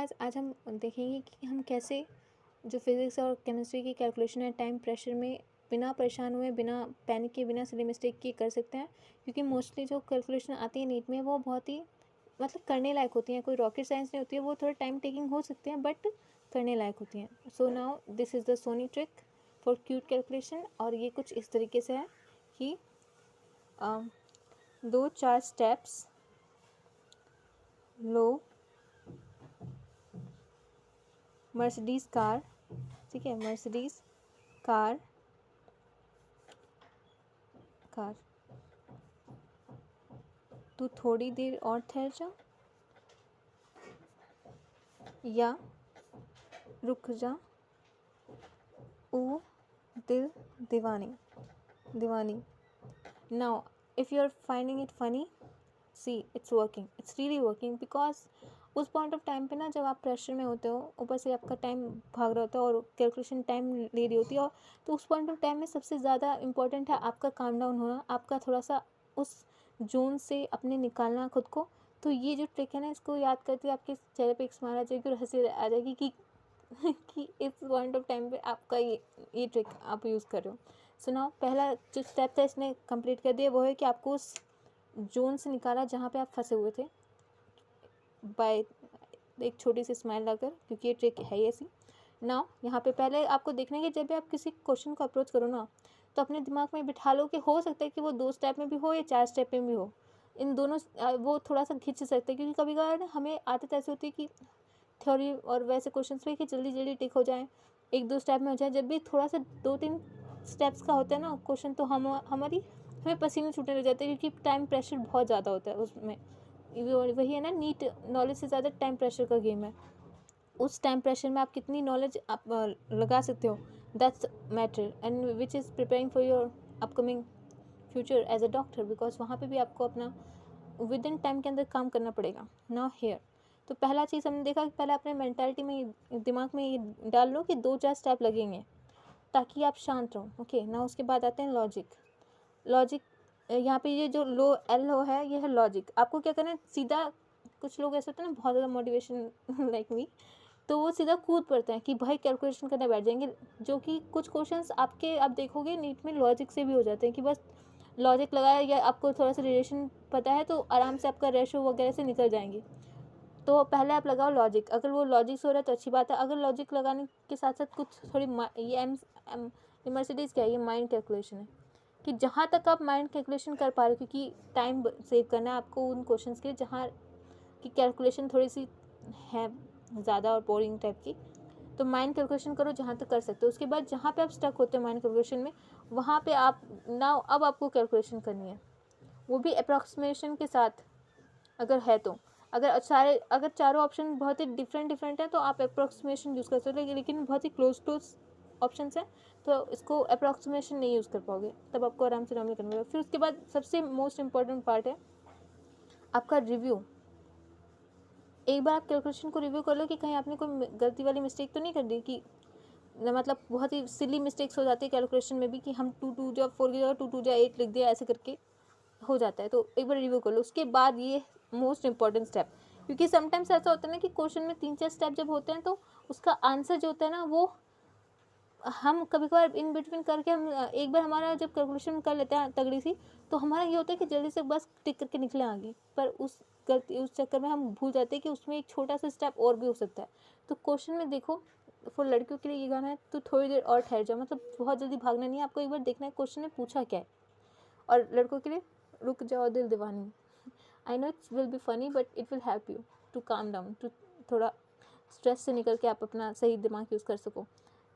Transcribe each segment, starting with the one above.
Guys आज हम देखेंगे कि हम कैसे जो फिज़िक्स और केमिस्ट्री की कैलकुलेशन है टाइम प्रेशर में बिना परेशान हुए, बिना पैनिक के, बिना सिली मिस्टेक के कर सकते हैं। क्योंकि मोस्टली जो कैलकुलेशन आती है नीट में वो बहुत ही मतलब करने लायक होती हैं, कोई रॉकेट साइंस नहीं होती है, वो थोड़ा टाइम टेकिंग हो सकती हैं बट करने लायक होती हैं। So now this is the Sony trick for cute calculation. और ये कुछ इस तरीके से है कि 2-4 स्टेप्स लो मर्सिडीज़ कार, ठीक है, मर्सिडीज़ कार कार तू थोड़ी देर और ठहर जा या रुक जा ओ दिल दीवानी दीवानी। Now if you are finding it funny, see it's working, it's really working. Because उस पॉइंट ऑफ टाइम पे ना जब आप प्रेशर में होते हो, ऊपर से आपका टाइम भाग रहा होता है और कैलकुलेशन टाइम ले रही होती है, और तो उस पॉइंट ऑफ टाइम में सबसे ज़्यादा इंपॉर्टेंट है आपका काम डाउन होना, आपका थोड़ा सा उस जोन से अपने निकालना खुद को। तो ये जो ट्रिक है ना, इसको याद करके आपके चेहरे पे एक स्माइल आ जाएगी और हंसी आ जाएगी कि कि इस पॉइंट ऑफ टाइम पे आपका ये ट्रिक आप यूज़ कर रहे हो। सो नाउ पहला जो स्टेप था इसने कंप्लीट कर दिया, वो है कि आपको उस जोन से निकाला जहाँ पे आप फंसे हुए थे बाय एक छोटी सी स्माइल लाकर, क्योंकि ये ट्रिक है ही ऐसी। नाउ यहाँ पे पहले आपको देखना है कि जब भी आप किसी क्वेश्चन को अप्रोच करो ना, तो अपने दिमाग में बिठा लो कि हो सकता है कि वो 2 स्टेप में भी हो या 4 स्टेप में भी हो। इन दोनों वो थोड़ा सा खींच सकते हैं, क्योंकि कभी कभार ना हमें आदत ऐसी होती है कि थ्योरी और वैसे क्वेश्चन पे कि जल्दी जल्दी टिक हो जाए, 1-2 स्टेप में हो जाए। जब भी थोड़ा सा 2-3 स्टेप्स का होता है ना क्वेश्चन, तो हमें पसीने छूटने लग जाते हैं, क्योंकि टाइम प्रेशर बहुत ज़्यादा होता है उसमें। वही है ना, नीट नॉलेज से ज़्यादा टाइम प्रेशर का गेम है। उस टाइम प्रेशर में आप कितनी नॉलेज आप लगा सकते हो, that's matter, and which is preparing for your upcoming future as a doctor. Because वहाँ पे भी आपको अपना विद इन टाइम के अंदर काम करना पड़ेगा। नाउ हेयर, तो पहला चीज़ हमने देखा कि पहले अपने मेंटालिटी में, दिमाग में ये डाल लो कि 2-4 स्टेप लगेंगे ताकि आप शांत रहो। ओके, ना उसके बाद आते हैं लॉजिक। यहाँ पे ये जो लो एल ओ है, ये है लॉजिक। आपको क्या करना है, सीधा, कुछ लोग ऐसे होते हैं ना बहुत ज़्यादा मोटिवेशन लाइक मी, तो वो सीधा कूद पड़ते हैं कि भाई कैलकुलेशन करने बैठ जाएंगे, जो कि कुछ क्वेश्चंस आपके आप देखोगे नीट में लॉजिक से भी हो जाते हैं कि बस लॉजिक लगाया या आपको थोड़ा सा रिलेशन पता है तो आराम से आपका रेशो वगैरह से निकल जाएंगे। तो पहले आप लगाओ लॉजिक। अगर वो लॉजिक से हो रहा है तो अच्छी बात है। अगर लॉजिक लगाने के साथ साथ कुछ थोड़ी ये मर्सिडीज़ क्या है, ये माइंड कैलकुलेशन है कि जहाँ तक आप माइंड कैलकुलेशन कर पा रहे हो, क्योंकि टाइम सेव करना है आपको उन क्वेश्चंस के जहाँ की कैलकुलेशन थोड़ी सी है ज़्यादा और बोरिंग टाइप की। तो माइंड कैलकुलेशन करो जहाँ तक कर सकते हो। उसके बाद जहाँ पे आप स्टक होते हो माइंड कैलकुलेशन में, वहाँ पे आप ना अब आपको कैलकुलेशन करनी है, वो भी अप्रॉक्सीमेशन के साथ अगर है तो। अगर चारों ऑप्शन बहुत ही डिफरेंट हैं तो आप अप्रॉक्सीमेशन यूज़ कर सकते हो, लेकिन बहुत ही क्लोज ऑप्शन हैं तो इसको अप्रॉक्सीमेशन नहीं यूज़ कर पाओगे, तब आपको आराम से नॉर्मल करना पड़ेगा। फिर उसके बाद सबसे मोस्ट इंपॉर्टेंट पार्ट है आपका रिव्यू। एक बार आप कैलकुलेशन को रिव्यू कर लो कि कहीं आपने कोई गलती वाली मिस्टेक तो नहीं कर दी, कि मतलब बहुत ही सिली मिस्टेक्स हो जाती है कैलकुलेशन में भी, कि हम 2 या 4 की जगह 2 या 8 लिख दिया, ऐसे करके हो जाता है। तो एक बार रिव्यू कर लो। उसके बाद ये मोस्ट इंपॉर्टेंट स्टेप, क्योंकि समटाइम्स ऐसा होता है ना कि क्वेश्चन में 3-4 स्टेप जब होते हैं तो उसका आंसर जो होता है ना, वो हम कभी कभार इन बिटवीन करके हम एक बार हमारा जब कैलकुलेशन कर लेते हैं तगड़ी सी, तो हमारा ये होता है कि जल्दी से बस टिक करके निकले आगे, पर उस चक्कर में हम भूल जाते हैं कि उसमें एक छोटा सा स्टेप और भी हो सकता है। तो क्वेश्चन में देखो, फॉर लड़कियों के लिए ये गाना है, तो थोड़ी देर और ठहर जाओ, मतलब बहुत जल्दी भागना नहीं है आपको, एक बार देखना है क्वेश्चन में पूछा क्या है। और लड़कों के लिए रुक जाओ दिल दीवानी। I know it's will be funny but it will help you to calm down, to थोड़ा स्ट्रेस से निकल के आप अपना सही दिमाग यूज़ कर सको।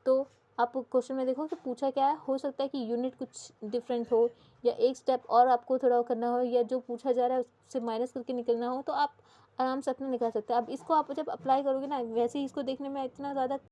तो आप क्वेश्चन में देखो कि पूछा क्या है, हो सकता है कि यूनिट कुछ डिफरेंट हो, या एक स्टेप और आपको थोड़ा करना हो, या जो पूछा जा रहा है उससे माइनस करके निकलना हो, तो आप आराम से अपना निकाल सकते हैं। अब इसको आप जब अप्लाई करोगे ना, वैसे ही इसको देखने में इतना ज़्यादा